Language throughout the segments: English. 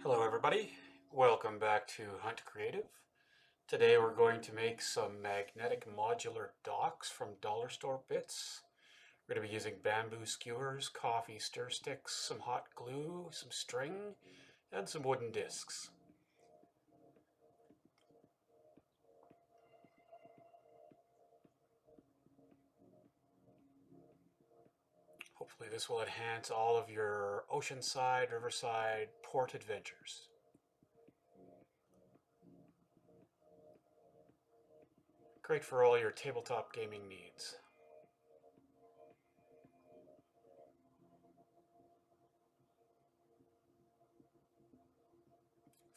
Hello everybody, welcome back to Hunt Creative. Today we're going to make some magnetic modular docks from dollar store bits. We're going to be using bamboo skewers, coffee stir sticks, some hot glue, some string, and some wooden discs. Hopefully this will enhance all of your oceanside, riverside, port adventures. Great for all your tabletop gaming needs.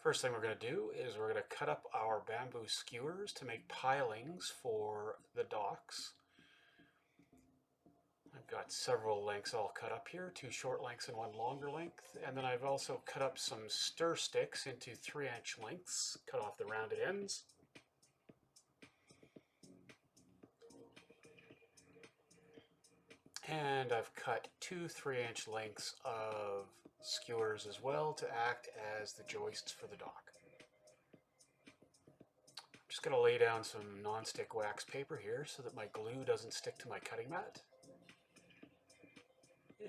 First thing we're going to do is we're going to cut up our bamboo skewers to make pilings for the docks. I've got several lengths all cut up here, 2 short lengths and 1 longer length. And then I've also cut up some stir sticks into 3-inch lengths, cut off the rounded ends. And I've cut 2 3-inch lengths of skewers as well to act as the joists for the dock. I'm just going to lay down some non-stick wax paper here so that my glue doesn't stick to my cutting mat.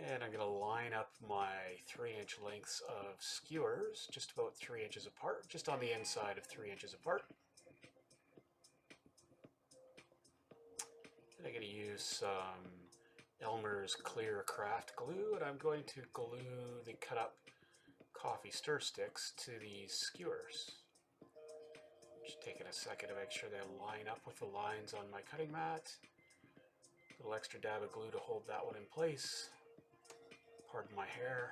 And I'm going to line up my 3-inch lengths of skewers, just about 3 inches apart, just on the inside of 3 inches apart. And I'm going to use some Elmer's clear craft glue, and I'm going to glue the cut up coffee stir sticks to these skewers. Just taking a second to make sure they line up with the lines on my cutting mat. A little extra dab of glue to hold that one in place. Pardon my hair.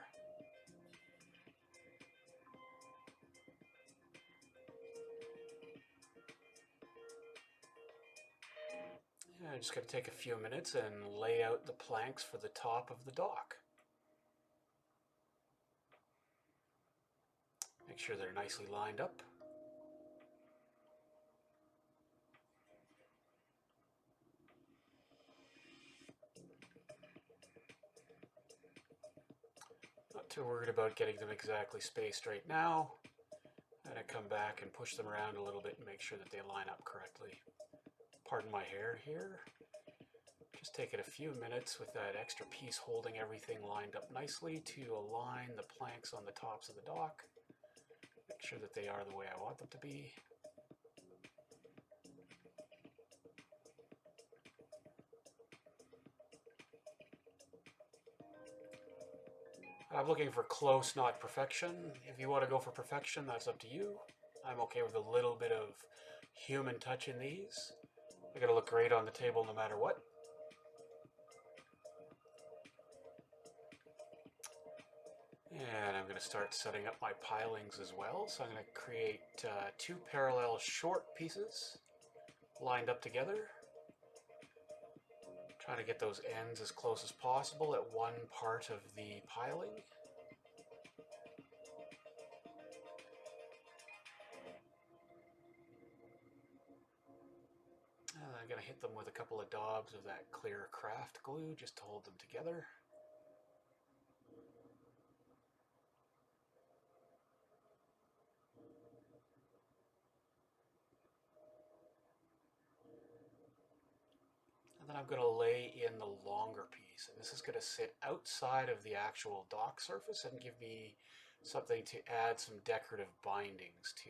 And I'm just going to take a few minutes and lay out the planks for the top of the dock. Make sure they're nicely lined up. Not too worried about getting them exactly spaced right now. And I come back and push them around a little bit and make sure that they line up correctly. Pardon my hair here. Just taking a few minutes with that extra piece holding everything lined up nicely to align the planks on the tops of the dock. Make sure that they are the way I want them to be. I'm looking for close, not perfection. If you want to go for perfection, that's up to you. I'm okay with a little bit of human touch in these. They're going to look great on the table no matter what. And I'm going to start setting up my pilings as well. So I'm going to create 2 parallel short pieces lined up together. Trying to get those ends as close as possible at one part of the piling. And I'm going to hit them with a couple of daubs of that clear craft glue just to hold them together. And then I'm going to lay in the longer piece. And this is going to sit outside of the actual dock surface and give me something to add some decorative bindings to.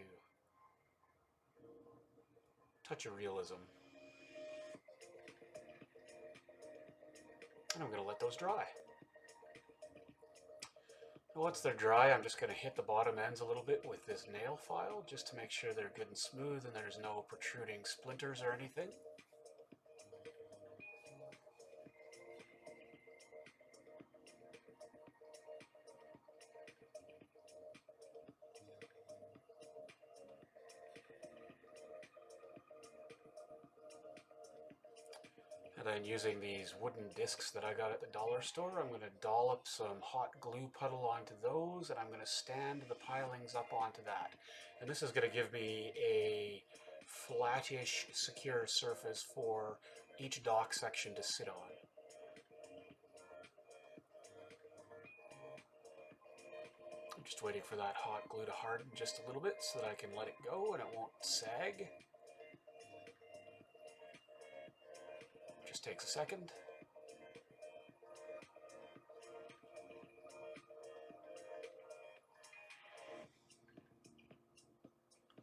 Touch of realism. And I'm going to let those dry. And once they're dry, I'm just going to hit the bottom ends a little bit with this nail file just to make sure they're good and smooth and there's no protruding splinters or anything. And then using these wooden discs that I got at the dollar store, I'm going to dollop some hot glue puddle onto those, and I'm going to stand the pilings up onto that. And this is going to give me a flattish, secure surface for each dock section to sit on. I'm Just waiting for that hot glue to harden just a little bit so that I can let it go and it won't sag. Just takes a second.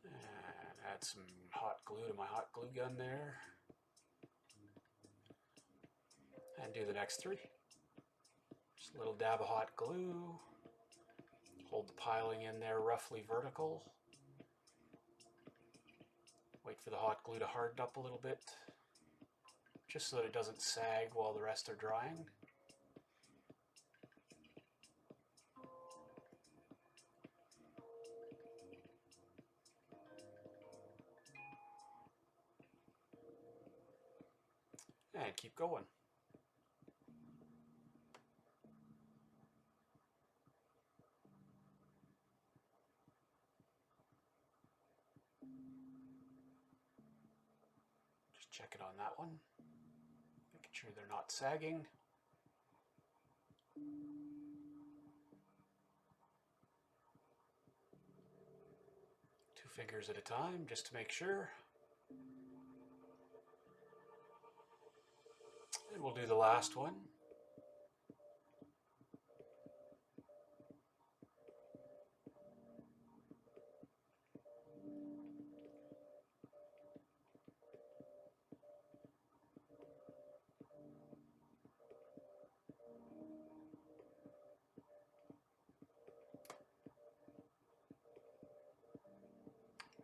And add some hot glue to my hot glue gun there. And do the next three. Just a little dab of hot glue. Hold the piling in there roughly vertical. Wait for the hot glue to harden up a little bit, just so that it doesn't sag while the rest are drying. And keep going. Just check it on that one. Making sure they're not sagging. Two fingers at a time, just to make sure. And we'll do the last one.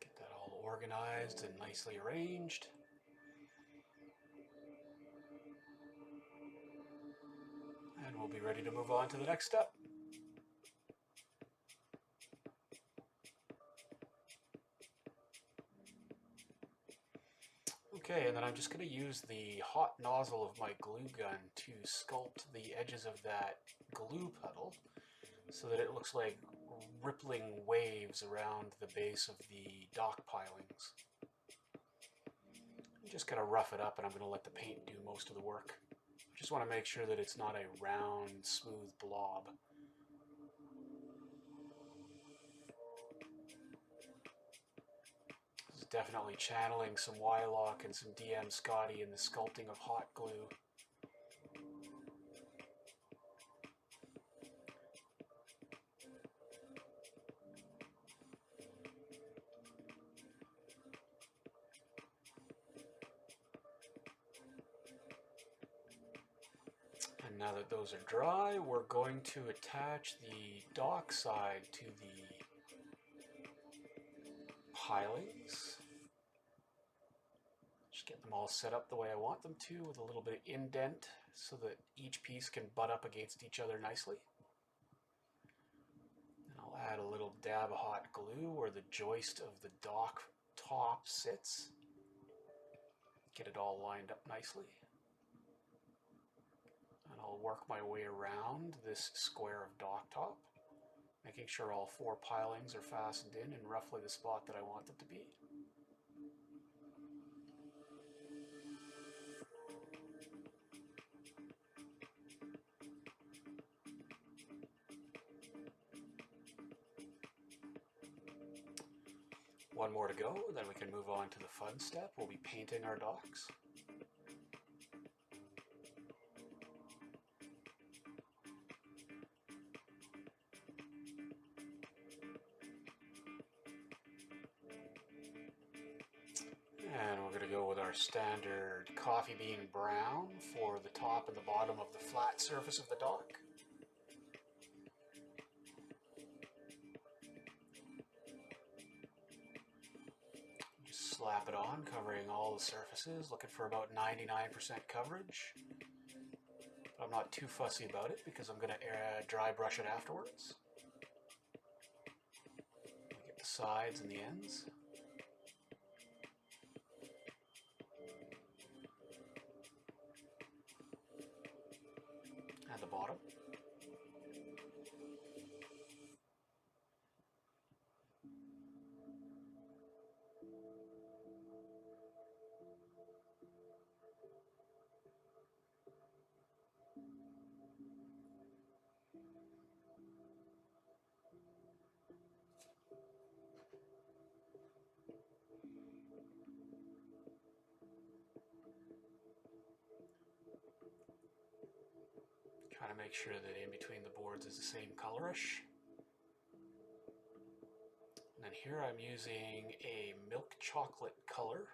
Get that all organized and nicely arranged. And we'll be ready to move on to the next step. Okay, and then I'm just going to use the hot nozzle of my glue gun to sculpt the edges of that glue puddle so that it looks like rippling waves around the base of the dock pilings. I'm just going to rough it up, and I'm going to let the paint do most of the work. Just want to make sure that it's not a round, smooth blob. This is definitely channeling some Wylock and some DM Scotty in the sculpting of hot glue. And now that those are dry, we're going to attach the dock side to the pilings. Just get them all set up the way I want them to, with a little bit of indent so that each piece can butt up against each other nicely. And I'll add a little dab of hot glue where the joist of the dock top sits. Get it all lined up nicely. And I'll work my way around this square of dock top, making sure all four pilings are fastened in roughly the spot that I want them to be. One more to go, then we can move on to the fun step. We'll be painting our docks. And we're going to go with our standard coffee bean brown for the top and the bottom of the flat surface of the dock. Just slap it on, covering all the surfaces, looking for about 99% coverage. But I'm not too fussy about it because I'm going to dry brush it afterwards. Get the sides and the ends. And the bottom. make sure that in between the boards is the same colorish. And then here I'm using a milk chocolate color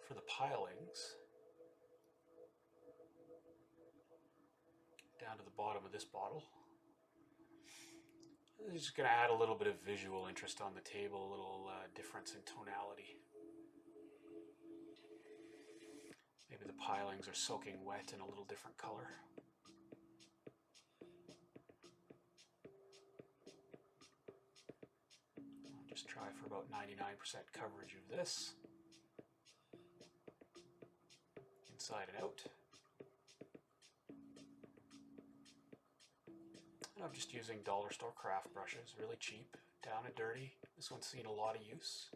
for the pilings down to the bottom of this bottle. I'm just going to add a little bit of visual interest on the table, a little difference in tonality. Maybe the pilings are soaking wet in a little different color. I'll just try for about 99% coverage of this, inside and out. And I'm just using dollar store craft brushes, really cheap, down and dirty. This one's seen a lot of use.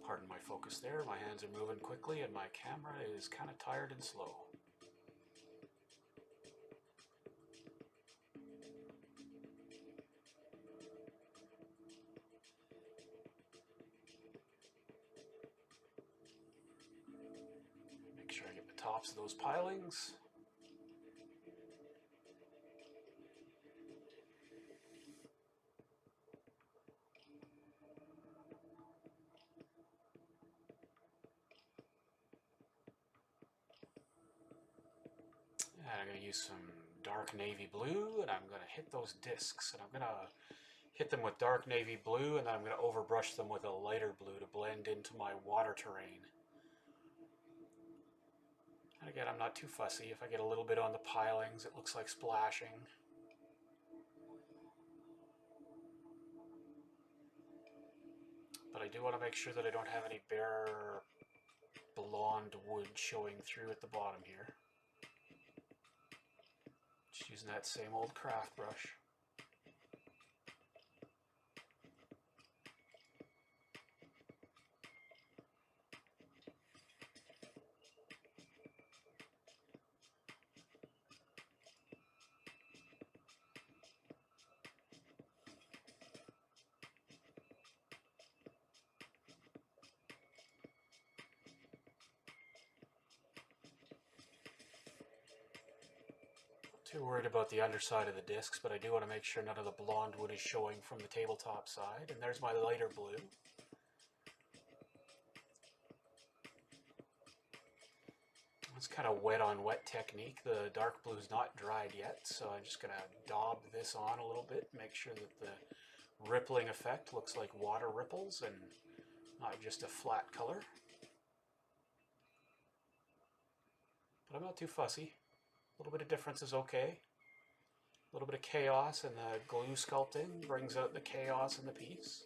Pardon my focus there, my hands are moving quickly and my camera is kind of tired and slow. Make sure I get the tops of those pilings. And I'm going to use some dark navy blue, and I'm going to hit those discs, and I'm going to hit them with dark navy blue, and then I'm going to overbrush them with a lighter blue to blend into my water terrain. And again, I'm not too fussy. If I get a little bit on the pilings, it looks like splashing. But I do want to make sure that I don't have any bare blonde wood showing through at the bottom here. Just using that same old craft brush. Too worried about the underside of the discs, but I do want to make sure none of the blonde wood is showing from the tabletop side. And there's my lighter blue. It's kind of wet on wet technique. The dark blue is not dried yet, so I'm just going to daub this on a little bit, make sure that the rippling effect looks like water ripples and not just a flat color. But I'm not too fussy. A little bit of difference is okay. A little bit of chaos and the glue sculpting brings out the chaos in the piece.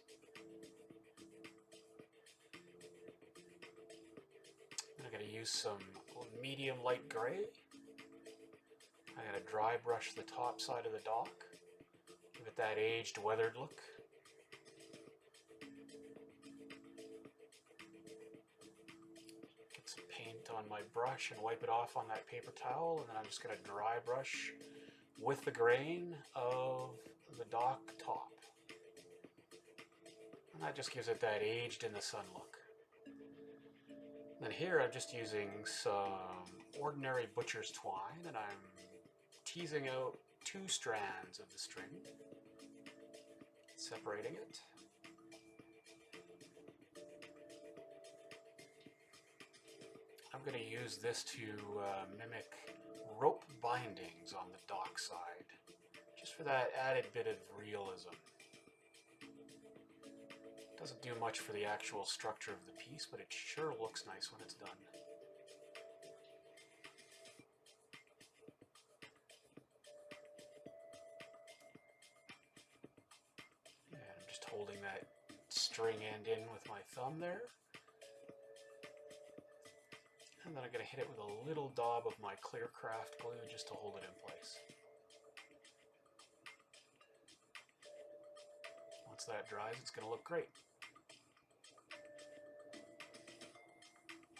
And I'm going to use some medium light gray. I'm going to dry brush the top side of the dock. Give it that aged, weathered look. Get some paint on my brush and wipe it off on that paper towel, and then I'm just going to dry brush with the grain of the dock top. And that just gives it that aged in the sun look. And then here I'm just using some ordinary butcher's twine, and I'm teasing out 2 strands of the string, separating it. I'm going to use this to mimic rope bindings on the dock side, just for that added bit of realism. Doesn't do much for the actual structure of the piece, but it sure looks nice when it's done. And I'm just holding that string end in with my thumb there. And then I'm going to hit it with a little daub of my clear craft glue just to hold it in place. Once that dries, it's going to look great.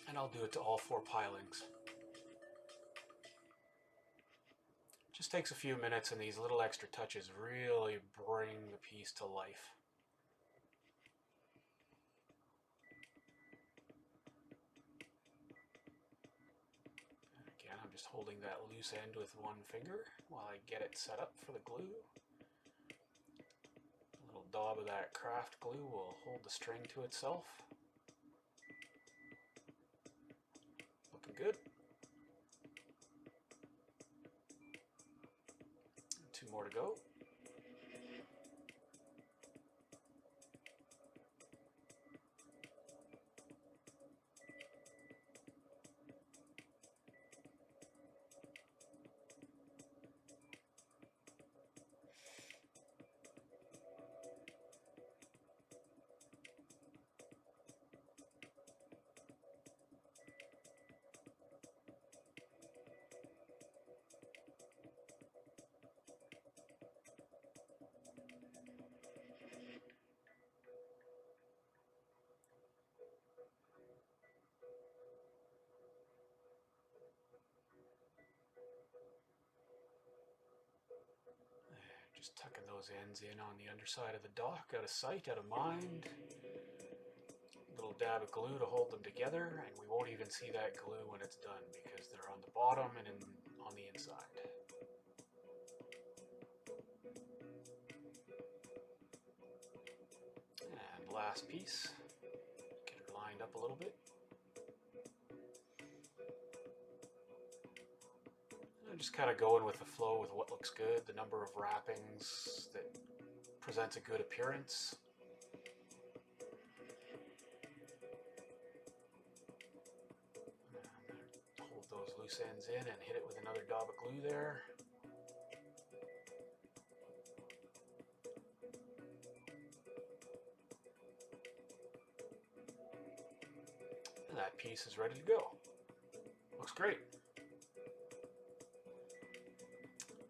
And I'll do it to all 4 pilings. Just takes a few minutes, and these little extra touches really bring the piece to life. Again, I'm just holding that loose end with one finger while I get it set up for the glue. A little daub of that craft glue will hold the string to itself. Looking good. 2 more to go. Just tucking those ends in on the underside of the dock, out of sight, out of mind. A little dab of glue to hold them together, and we won't even see that glue when it's done because they're on the bottom and on the inside. And last piece, get her lined up a little bit. I'm just kind of going with the flow with what looks good, the number of wrappings that presents a good appearance. Hold those loose ends in and hit it with another dab of glue there. And that piece is ready to go. Looks great.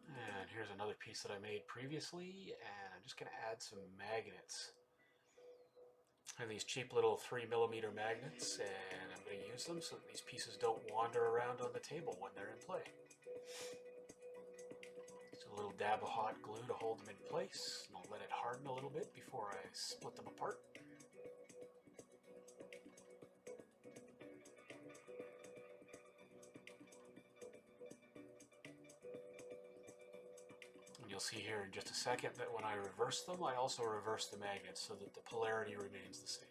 And here's another piece that I made previously, and I'm just going to add some magnets. And these cheap little 3mm magnets, and I'm going to use them so that these pieces don't wander around on the table when they're in play. Just a little dab of hot glue to hold them in place, and I'll let it harden a little bit before I split them apart. You'll see here in just a second that when I reverse them, I also reverse the magnets so that the polarity remains the same.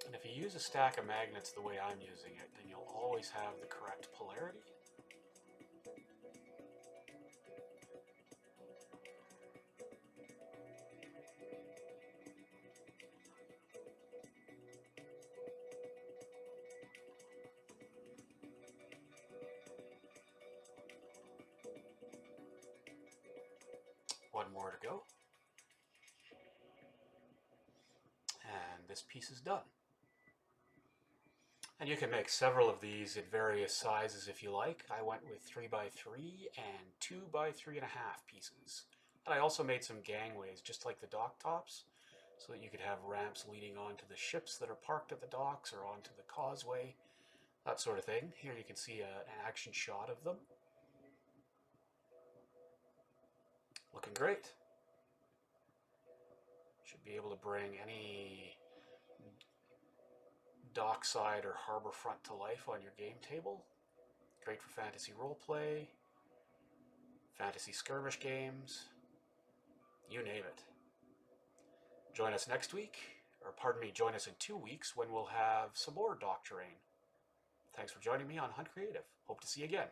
And if you use a stack of magnets the way I'm using it, then you'll always have the correct polarity. One more to go. And this piece is done. And you can make several of these at various sizes if you like. I went with 3x3 and 2x3.5 pieces. And I also made some gangways, just like the dock tops, so that you could have ramps leading onto the ships that are parked at the docks or onto the causeway, that sort of thing. Here you can see an action shot of them. Looking great. Should be able to bring any dockside or harbor front to life on your game table. Great for fantasy roleplay, fantasy skirmish games, you name it. Join us next week, or pardon me, join us in 2 weeks when we'll have some more dock terrain. Thanks for joining me on Hunt Creative. Hope to see you again.